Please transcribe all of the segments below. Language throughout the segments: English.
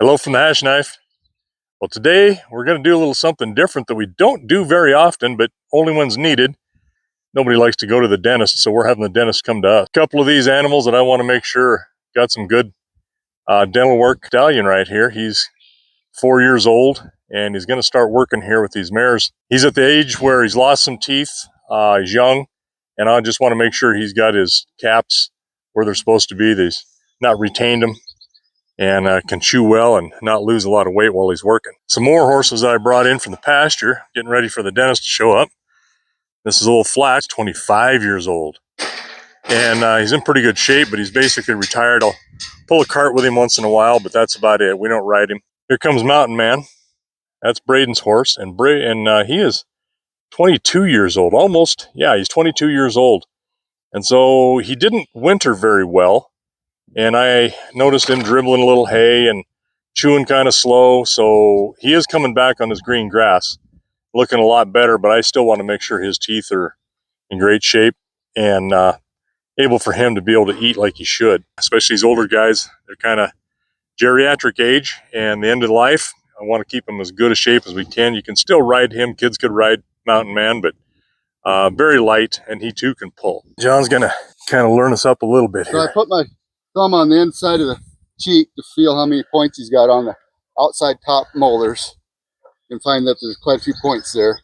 Hello from the Hashknife. Well, today we're going to do a little something different that we don't do very often, but only when's needed. Nobody likes to go to the dentist, so we're having the dentist come to us. A couple of these animals that I want to make sure got some good dental work. Stallion right here, he's 4 years old, and he's going to start working here with these mares. He's at the age where he's lost some teeth. He's young, and I just want to make sure he's got his caps where they're supposed to be. He's not retained them, and can chew well and not lose a lot of weight while he's working. Some more horses that I brought in from the pasture, getting ready for the dentist to show up. This is a little Flax, 25 years old. And he's in pretty good shape, but he's basically retired. I'll pull a cart with him once in a while, but that's about it. We don't ride him. Here comes Mountain Man. That's Braden's horse, and he is 22 years old. Almost, yeah, he's 22 years old. And so he didn't winter very well. And I noticed him dribbling a little hay and chewing kind of slow. So he is coming back on his green grass, looking a lot better, but I still want to make sure his teeth are in great shape and able for him to be able to eat like he should. Especially these older guys, they're kind of geriatric age and the end of life. I want to keep him as good a shape as we can. You can still ride him. Kids could ride Mountain Man, but very light, and he too can pull. John's going to kind of learn us up a little bit here. So I put my thumb on the inside of the cheek to feel how many points he's got on the outside top molars. You can find that there's quite a few points there.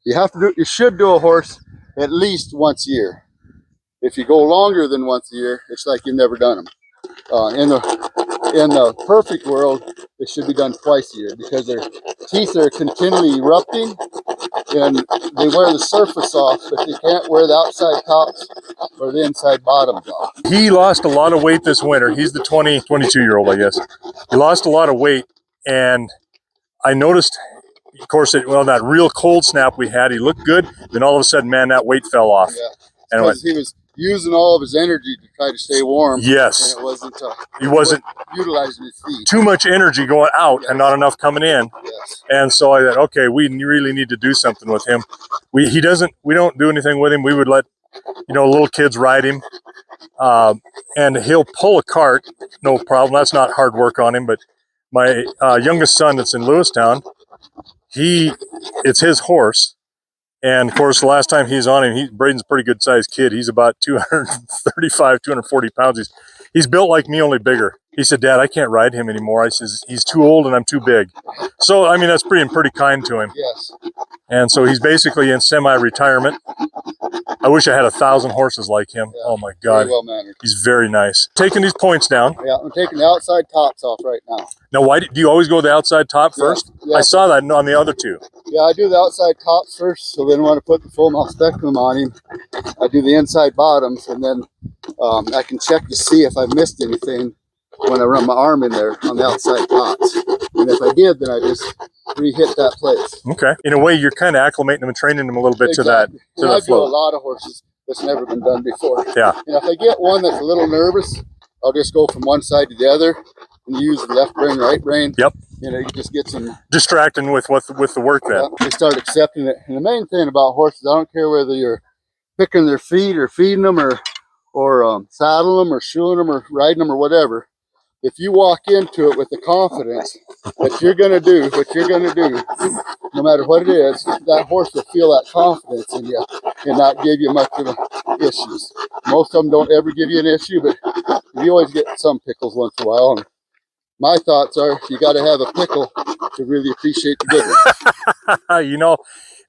You should do a horse at least once a year. If you go longer than once a year, it's like you've never done them. In the perfect world, it should be done twice a year because their teeth are continually erupting and they wear the surface off, but they can't wear the outside tops or the inside bottoms off. He lost a lot of weight this winter. He's the 22-year-old, I guess. He lost a lot of weight, and I noticed, of course, that real cold snap we had, he looked good. Then all of a sudden, man, that weight fell off. Yeah, and because he was using all of his energy to try to stay warm. Yes. And he wasn't utilizing his feet. Too much energy going out, yes, and not enough coming in. Yes. And so I thought, okay, we really need to do something with him. We don't do anything with him. We would let, little kids ride him. And he'll pull a cart, no problem. That's not hard work on him. But my youngest son that's in Lewistown, it's his horse. And of course, the last time he's on him, Braden's a pretty good sized kid. He's about 235, 240 pounds. He's built like me, only bigger. He said, "Dad, I can't ride him anymore." I says, "He's too old and I'm too big." So, I mean, that's pretty kind to him. Yes. And so he's basically in semi-retirement. I wish I had 1,000 horses like him. Yeah, oh my God. Very well mannered. He's very nice. Taking these points down. Yeah, I'm taking the outside tops off right now. Now, why do you always go the outside top first? Yeah. I saw that on the other two. Yeah, I do the outside tops first, so then when I put the full mouth spectrum on him, I do the inside bottoms, and then I can check to see if I missed anything when I run my arm in there on the outside tops. And if I did, then I just re-hit that place. Okay. In a way, you're kind of acclimating them and training them a little bit exactly. to that I do a lot of horses that's never been done before. Yeah. And if I get one that's a little nervous, I'll just go from one side to the other and use the left brain, right brain. Yep. You just get some distracting with the work then. Yeah, they start accepting it. And the main thing about horses, I don't care whether you're picking their feet or feeding them or saddling them or shoeing them or riding them or whatever. If you walk into it with the confidence that you're going to do what you're going to do, no matter what it is, that horse will feel that confidence in you and not give you much of issues. Most of them don't ever give you an issue, but you always get some pickles once in a while. And my thoughts are you got to have a pickle to really appreciate the good one.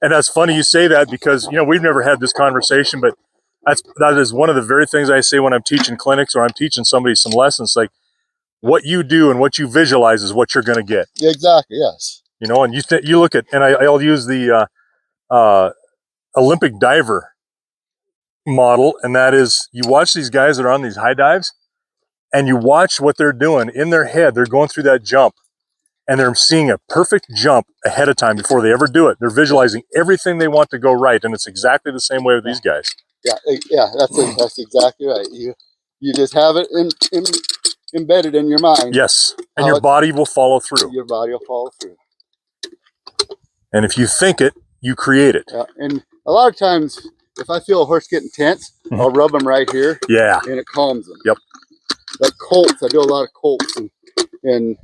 And that's funny you say that because, we've never had this conversation, but that is one of the very things I say when I'm teaching clinics or I'm teaching somebody some lessons, like, what you do and what you visualize is what you're going to get. Exactly. Yes. And you look at, and I'll use the Olympic diver model, and that is you watch these guys that are on these high dives, and you watch what they're doing in their head. They're going through that jump, and they're seeing a perfect jump ahead of time before they ever do it. They're visualizing everything they want to go right, and it's exactly the same way with these guys. Yeah, that's exactly right. You just have it embedded in your mind. Yes, and your body will follow through. Your body will follow through. And if you think it, you create it. Yeah, and a lot of times, if I feel a horse getting tense, I'll rub them right here. Yeah. And it calms them. Yep. Like colts, I do a lot of colts, and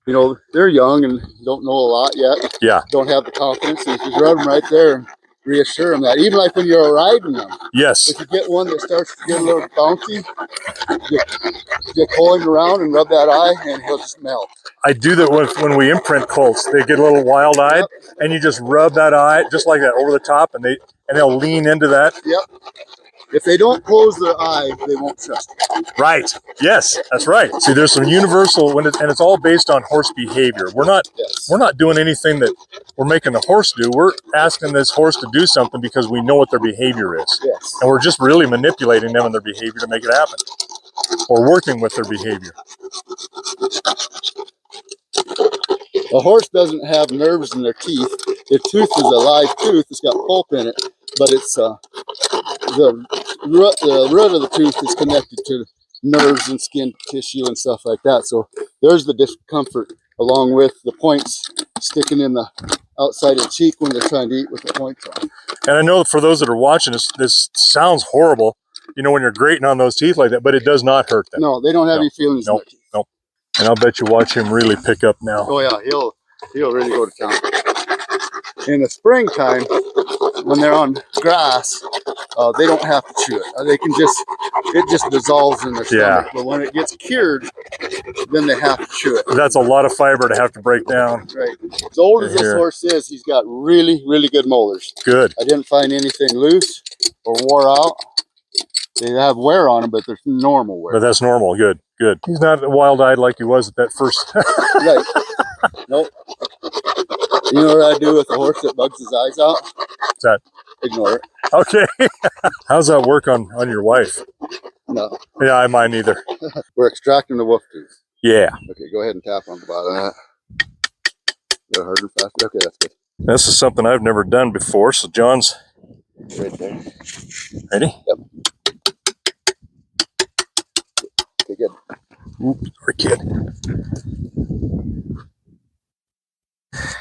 you know, they're young and don't know a lot yet. Yeah. Don't have the confidence. And if you rub them right there and reassure them that, even like when you're riding them, Yes. if you get one that starts to get a little bouncy, get pulling around and rub that eye and he'll just melt. I do that when we imprint colts. They get a little wild-eyed, Yep. and you just rub that eye just like that over the top, and they'll lean into that. Yep. If they don't close their eye, they won't trust it. Right. Yes, that's right. See, there's some universal, and it's all based on horse behavior. We're not doing anything that we're making the horse do. We're asking this horse to do something because we know what their behavior is. Yes. And we're just really manipulating them and their behavior to make it happen, or working with their behavior. A horse doesn't have nerves in their teeth. Their tooth is a live tooth. It's got pulp in it, but it's the root of the tooth is connected to nerves and skin tissue and stuff like that. So there's the discomfort, along with the points sticking in the outside of the cheek when they're trying to eat with the points on. And I know for those that are watching this sounds horrible, you know, when you're grating on those teeth like that, but it does not hurt them. No, they don't have any feelings. Nope. Nope. And I'll bet you watch him really pick up now. Oh yeah, he'll really go to town. In the springtime, when they're on grass, they don't have to chew it. It just dissolves in their stomach. But when it gets cured, then they have to chew it. That's a lot of fiber to have to break down. Right. As old as this horse is, he's got really, really good molars. Good. I didn't find anything loose or wore out. They have wear on them, but there's normal wear. But that's normal. Good, good. He's not wild-eyed like he was at that first. Right. Nope. You know what I do with a horse that bugs his eyes out? What's that? Ignore it. Okay. How's that work on your wife? No. Yeah, I mind neither. We're extracting the wolf tooth. Yeah. Okay, go ahead and tap on the bottom of that. Go harder and faster. Okay, that's good. This is something I've never done before, so John's right there. Ready? Yep. Okay, good. Oops, sorry, kid.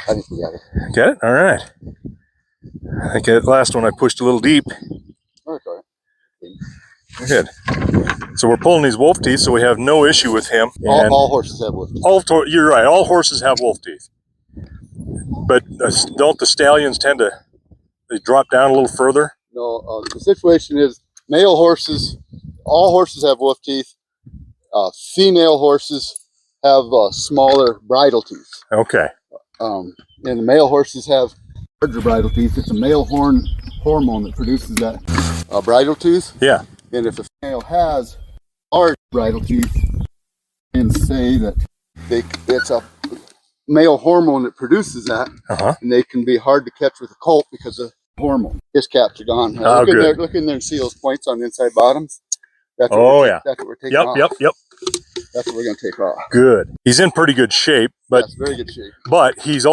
I think we got it. Got it? All right. I think that last one I pushed a little deep. Oh, sorry. Good. So we're pulling these wolf teeth, so we have no issue with him. All horses have wolf teeth. You're right. All horses have wolf teeth. But don't the stallions tend to drop down a little further? No. The situation is male horses, all horses have wolf teeth. Female horses have smaller bridle teeth. Okay. And the male horses have larger bridle teeth. It's a male hormone that produces that bridle tooth. Yeah. And if a female has large bridle teeth, and say that it's a male hormone that produces that, and they can be hard to catch with a colt because of hormone. His caps are gone. Look in there and see those points on the inside bottoms. That's what that's what we're taking off. Yep. That's what we're going to take off. Good. He's in pretty good shape, but that's very good shape. But he's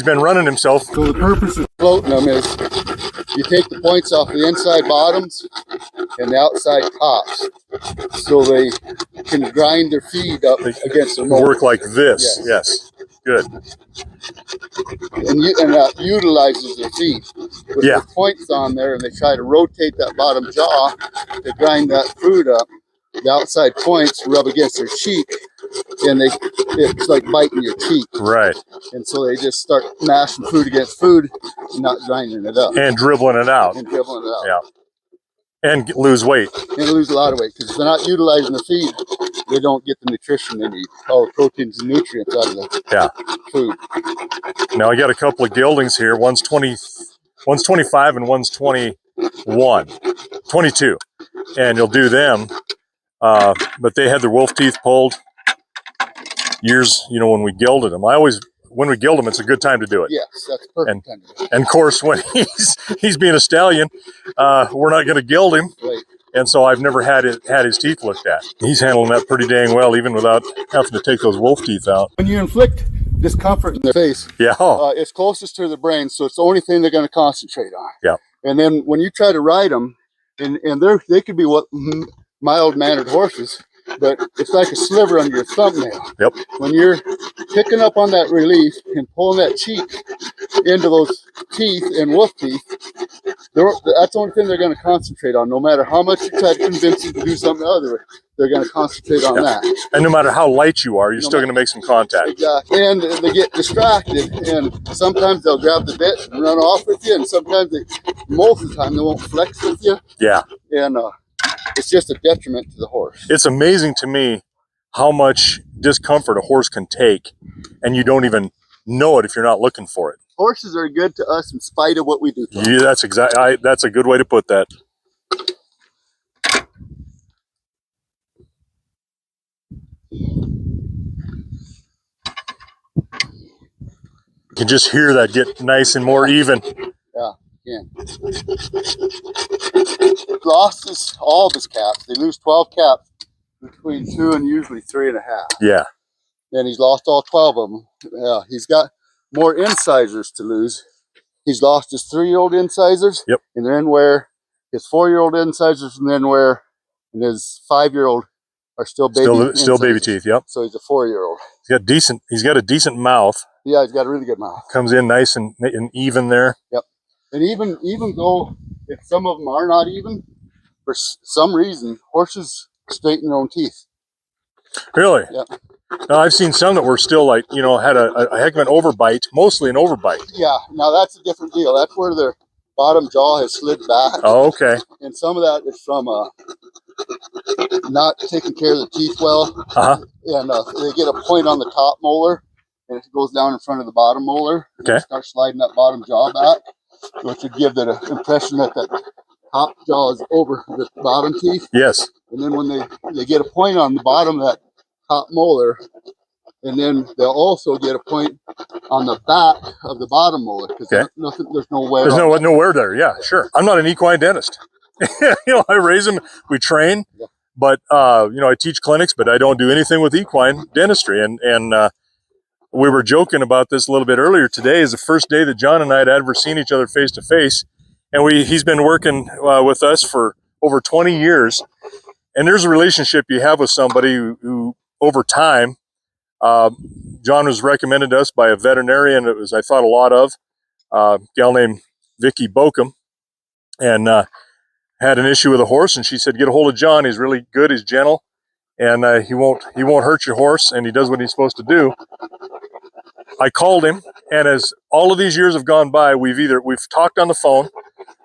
been running himself. So the purpose of floating them is you take the points off the inside bottoms and the outside tops, so they can grind their feet up against their molars. Work like this. Yes. Good. And that utilizes their feet. With the points on there, and they try to rotate that bottom jaw to grind that food up. The outside points rub against their cheek, and it's like biting your cheek. Right. And so they just start mashing food against food and not grinding it up. And dribbling it out. Yeah. And lose weight. And lose a lot of weight, because if they're not utilizing the feed, they don't get the nutrition they need, all the proteins and nutrients out of the food. Now I got a couple of geldings here. One's 25 and one's 22. And you'll do them. But they had their wolf teeth pulled years, when we gelded them. When we gild them, it's a good time to do it. Yes, that's perfect time to do it. And of course, when he's being a stallion, we're not going to gild him. Right. And so I've never had his teeth looked at. He's handling that pretty dang well, even without having to take those wolf teeth out. When you inflict discomfort in their face, it's closest to the brain, so it's the only thing they're going to concentrate on. Yeah. And then when you try to ride them, and they could be mild-mannered horses, but it's like a sliver under your thumbnail. Yep. When you're picking up on that relief and pulling that cheek, into those teeth and wolf teeth, that's the only thing they're going to concentrate on. No matter how much you try to convince them to do something other, they're going to concentrate on that. And no matter how light you are, you're still going to make some contact. Exactly. And they get distracted, and sometimes they'll grab the bit and run off with you, and sometimes most of the time they won't flex with you. Yeah. And it's just a detriment to the horse. It's amazing to me how much discomfort a horse can take, and you don't even know it if you're not looking for it. Horses are good to us in spite of what we do to them. Yeah, that's a good way to put that. You can just hear that get nice and more even. Yeah, yeah. Lost all of his caps. They lose 12 caps between 2 and usually 3.5. Yeah. And he's lost all 12 of them. Yeah, he's got more incisors to lose. He's lost his 3-year-old incisors. Yep. And then where his 4-year-old incisors, and then where and his 5-year-old are still baby still baby teeth. Yep. So he's a 4-year-old. He's got a decent mouth. Yeah, he's got a really good mouth. Comes in nice and even there. Yep. And even though if some of them are not even, for some reason, horses straighten their own teeth. Really? Yeah. No, I've seen some that were still like, had a heck of an overbite, mostly an overbite. Yeah. Now that's a different deal. That's where their bottom jaw has slid back. Oh, okay. And some of that is from not taking care of the teeth well. And they get a point on the top molar, and it goes down in front of the bottom molar. Okay. And start sliding that bottom jaw back, which would give the impression that that top jaw is over the bottom teeth. Yes. And then when they get a point on the bottom of that top molar, and then they'll also get a point on the back of the bottom molar, because there's no wear. There's no wear there. Yeah, sure. I'm not an equine dentist. I raise them, we train, but I teach clinics, but I don't do anything with equine dentistry. And we were joking about this a little bit earlier. Today is the first day that John and I had ever seen each other face to face, and he's been working with us for over 20 years. And there's a relationship you have with somebody who over time, John was recommended to us by a veterinarian that I thought a lot of, a gal named Vicky Bokum, and had an issue with a horse, and she said, get a hold of John. He's really good. He's gentle, and he won't hurt your horse, and he does what he's supposed to do. I called him, and as all of these years have gone by, we've talked on the phone.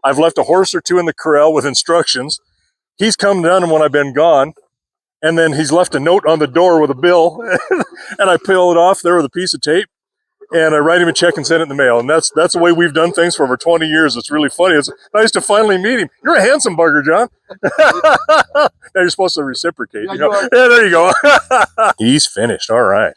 I've left a horse or two in the corral with instructions. He's come down when I've been gone, and then he's left a note on the door with a bill, and I peel it off there with a piece of tape, and I write him a check and send it in the mail. And that's the way we've done things for over 20 years. It's really funny. It's nice to finally meet him. You're a handsome bugger, John. Now you're supposed to reciprocate. Yeah, there you go. He's finished. All right.